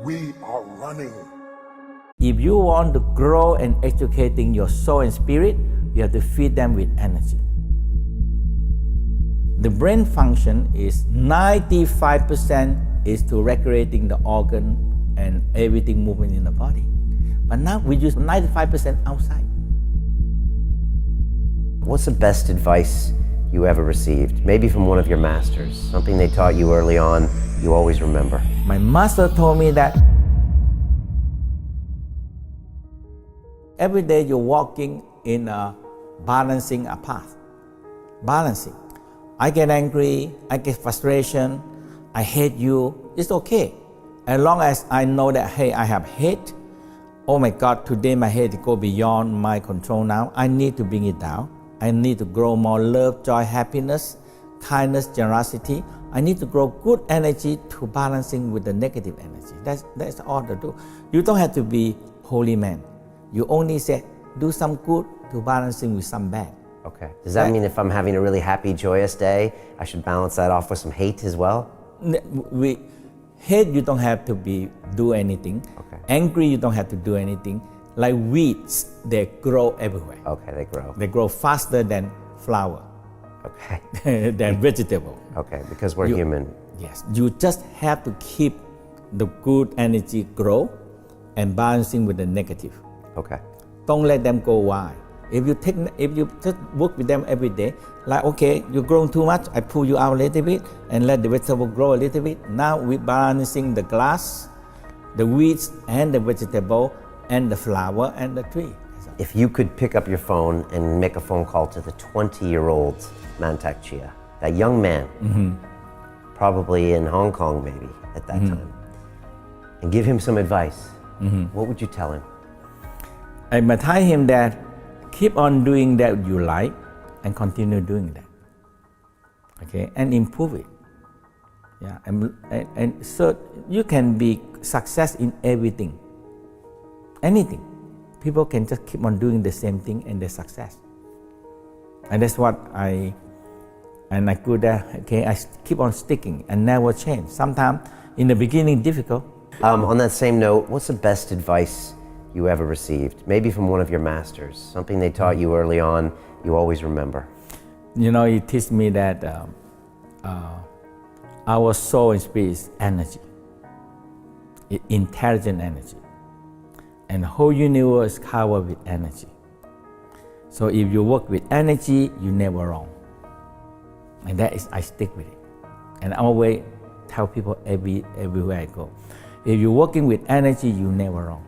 we are running. If you want to grow and educating your soul and spirit, you have to feed them with energy. The brain function is 95% is to regulating the organ and everything moving in the body. But now we use 95% outside. What's the best advice you ever received? Maybe from one of your masters, something they taught you early on, you always remember. My master told me that every day you're walking in a balancing a path. Balancing. I get angry, I get frustration, I hate you, it's okay. As long as I know that, hey, I have hate, oh my God, today my hate go beyond my control now, I need to bring it down. I need to grow more love, joy, happiness, kindness, generosity. I need to grow good energy to balancing with the negative energy. That's all to do. You don't have to be holy man. You only say, do some good to balancing with some bad. Okay. Does that mean if I'm having a really happy, joyous day, I should balance that off with some hate as well? Hate, you don't have to do anything. Okay. Angry, you don't have to do anything. Like weeds, they grow everywhere. Okay, they grow. They grow faster than flower. Okay. Than vegetable. Okay, because we're human. Yes, you just have to keep the good energy grow and balancing with the negative. Okay. Don't let them go wild. If you just work with them every day, like, okay, you're growing too much, I pull you out a little bit and let the vegetable grow a little bit. Now we're balancing the grass, the weeds and the vegetable and the flower and the tree. If you could pick up your phone and make a phone call to the 20-year-old MANTAK CHIA, that young man, probably in Hong Kong maybe at that time, and give him some advice, what would you tell him? I might tell him that keep on doing that you like and continue doing that. Okay, and improve it. Yeah, and so you can be success in everything. Anything. People can just keep on doing the same thing and they're success. And that's what I good at. Okay, I keep on sticking and never change. Sometimes in the beginning difficult. On that same note, what's the best advice you ever received? Maybe from one of your masters, something they taught you early on, you always remember. You know, it teach me that our soul and spirit is energy, intelligent energy. And the whole universe is covered with energy. So if you work with energy, you're never wrong. And that is, I stick with it. And I always tell people everywhere I go, if you're working with energy, you're never wrong.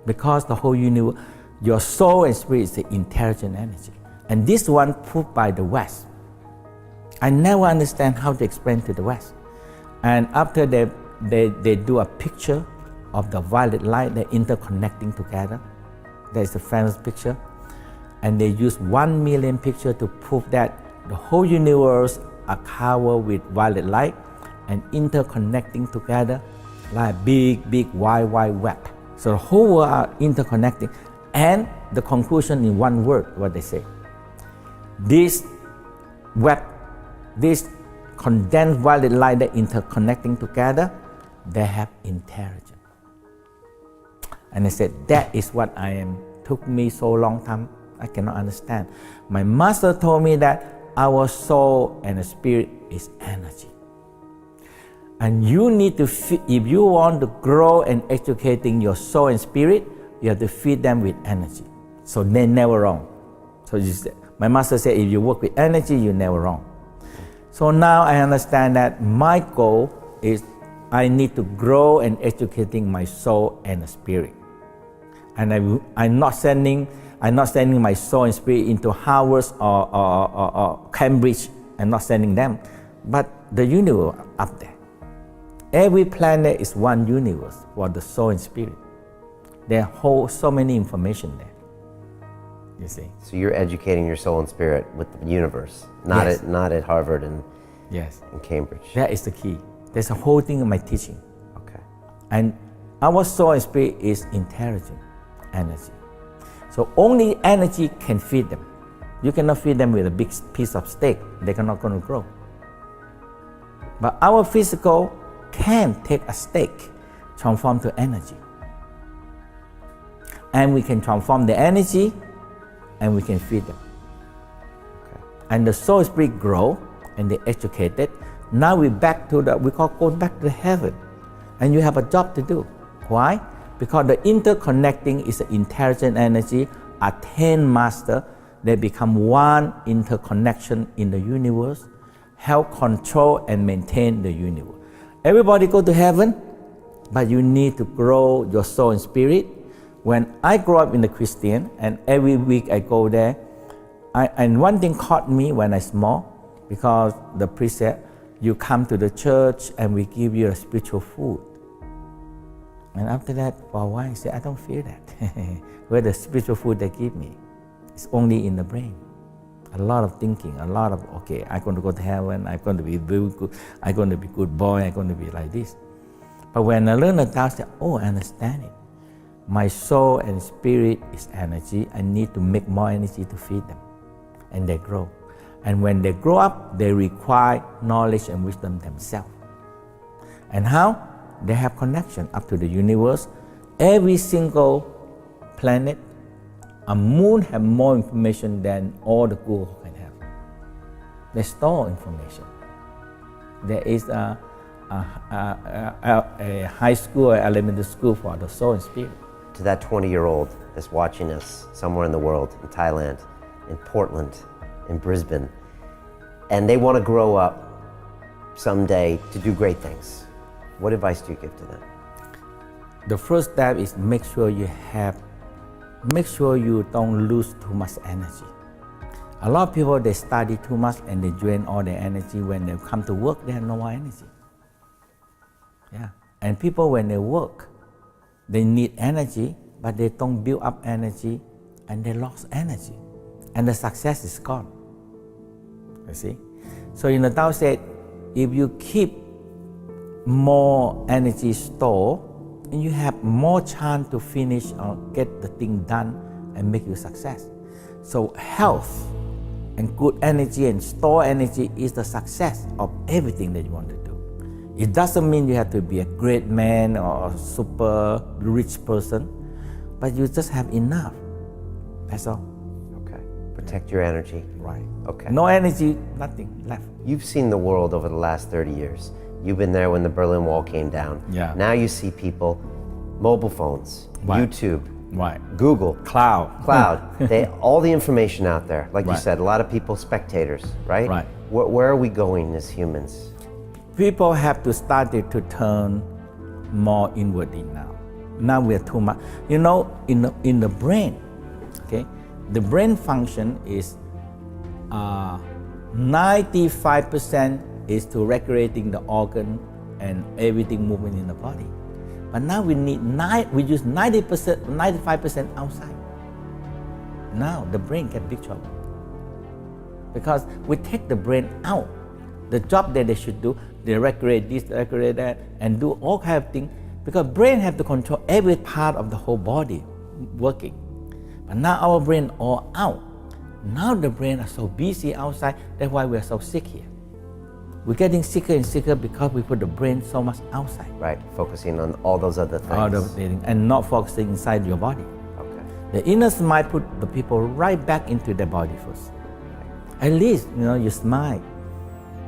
Because the whole universe, your soul and spirit is the intelligent energy. And this one proved by the West. I never understand how to explain to the West. And after they do a picture of the violet light, they're interconnecting together. There's a famous picture. And they use 1 million pictures to prove that the whole universe are covered with violet light and interconnecting together like big wide web. So the whole world are interconnecting. And the conclusion in one word, what they say. This web, this condensed violet light that interconnecting together, they have intelligence. And I said, that is what I am. Took me so long time, I cannot understand. My master told me that our soul and the spirit is energy. And you need to feed, if you want to grow and educating your soul and spirit, you have to feed them with energy. So they're never wrong. So my master said, if you work with energy, you're never wrong. So now I understand that my goal is I need to grow and educating my soul and the spirit. And I'm not sending my soul and spirit into Harvard or Cambridge. I'm not sending them, but the universe up there. Every planet is one universe for the soul and spirit. There hold so many information there. You see. So you're educating your soul and spirit with the universe, not at Harvard and Cambridge. That is the key. There's a whole thing in my teaching. Okay. And our soul and spirit is intelligent energy. So only energy can feed them. You cannot feed them with a big piece of steak. They're not going to grow. But our physical can take a steak, transform to energy. And we can transform the energy and we can feed them. Okay. And the soul spirit grow and they educated. Now we back to we call going back to heaven. And you have a job to do. Why? Because the interconnecting is an intelligent energy, attained master. They become one interconnection in the universe, help control and maintain the universe. Everybody go to heaven, but you need to grow your soul and spirit. When I grew up in the Christian, and every week I go there, and one thing caught me when I small, because the priest said, you come to the church and we give you a spiritual food. And after that, for a while, I said, I don't feel that. Where the spiritual food they give me, it's only in the brain. A lot of thinking, a lot of, okay, I'm going to go to heaven, I'm going to be very good, I'm going to be good boy, I'm going to be like this. But when I learn the Tao, I say, oh, I understand it. My soul and spirit is energy. I need to make more energy to feed them. And they grow. And when they grow up, they require knowledge and wisdom themselves. And how? They have connection up to the universe. Every single planet, a moon have more information than all the Google can have. They store information. There is a high school or elementary school for the soul and spirit. To that 20-year-old that's watching us somewhere in the world, in Thailand, in Portland, in Brisbane, and they want to grow up someday to do great things, what advice do you give to them? The first step is make sure you don't lose too much energy. A lot of people, they study too much and they drain all their energy. When they come to work, they have no more energy. Yeah. And people, when they work, they need energy, but they don't build up energy and they lost energy. And the success is gone. You see? So in the Tao said, if you keep more energy stored, and you have more chance to finish or get the thing done and make you success. So health and good energy and store energy is the success of everything that you want to do. It doesn't mean you have to be a great man or a super rich person, but you just have enough. That's all. Okay. Protect your energy. Right. Okay. No energy, nothing left. You've seen the world over the last 30 years. You've been there when the Berlin Wall came down. Yeah. Now you see people, mobile phones, Right. YouTube, Right. Google, Cloud. all the information out there. Like you Right. said, a lot of people, spectators, right? Right. Where are we going as humans? People have to start to turn more inwardly now. Now we are too much. You know, in the brain, okay, the brain function is 95% is to regulating the organ and everything moving in the body. But now we use 90%, 95% outside. Now the brain get big trouble. Because we take the brain out. The job that they should do, they regulate this, regulate that, and do all kind of things. Because brain have to control every part of the whole body working. But now our brain all out. Now the brain are so busy outside, that's why we are so sick here. We're getting sicker and sicker because we put the brain so much outside. Right, focusing on all those other things. All the things, and not focusing inside your body. Okay. The inner smile put the people right back into their body first. At least, you smile.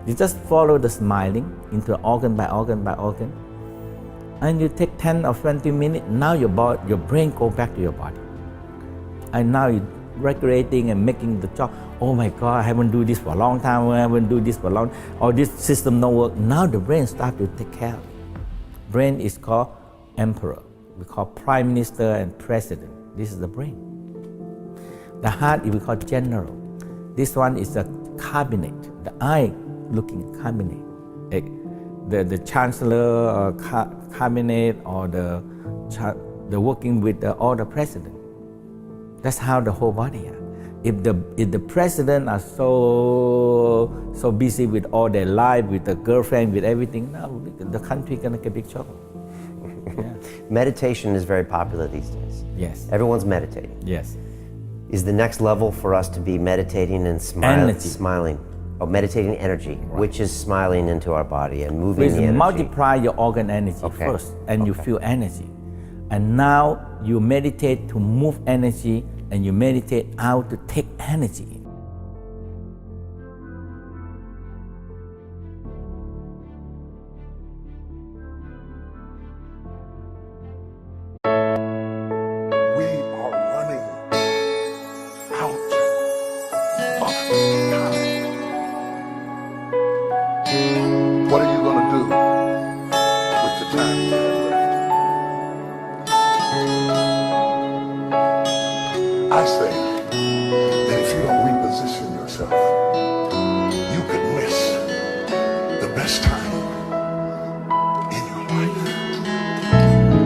You just follow the smiling into organ by organ by organ. And you take 10 or 20 minutes, now your brain go back to your body. And now you're regulating and making the job. Oh my God, I haven't do this for a long time, I haven't do this for a long time, or this system don't work. Now the brain start to take care. Brain is called emperor. We call prime minister and president. This is the brain. The heart we call general. This one is the cabinet, the eye looking cabinet. The chancellor or cabinet or the working with all the president. That's how the whole body is. If the president are so busy with all their life, with the girlfriend, with everything, now the country gonna get big trouble. Yeah. Meditation is very popular these days. Yes. Everyone's meditating. Yes. Is the next level for us to be meditating and smiling? Oh, meditating energy, which is smiling into our body and moving Please the energy. multiply your organ energy Okay. first, and you feel energy. And now you meditate to move energy, and you meditate how to take energy. We are running out of time. What are you going to do with the time you have left? I say that if you don't reposition yourself, you could miss the best time in your life,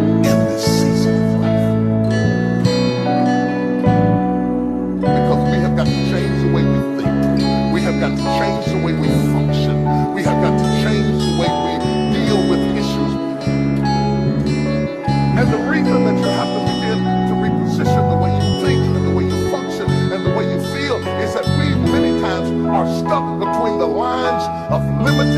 in this season of life. Because we have got to change the way we think. We have got to change the way we function. We have got to change the way we deal with issues. And the reason that you have to begin to reposition the way you think and the way you function and the way you feel is that we many times are stuck between the line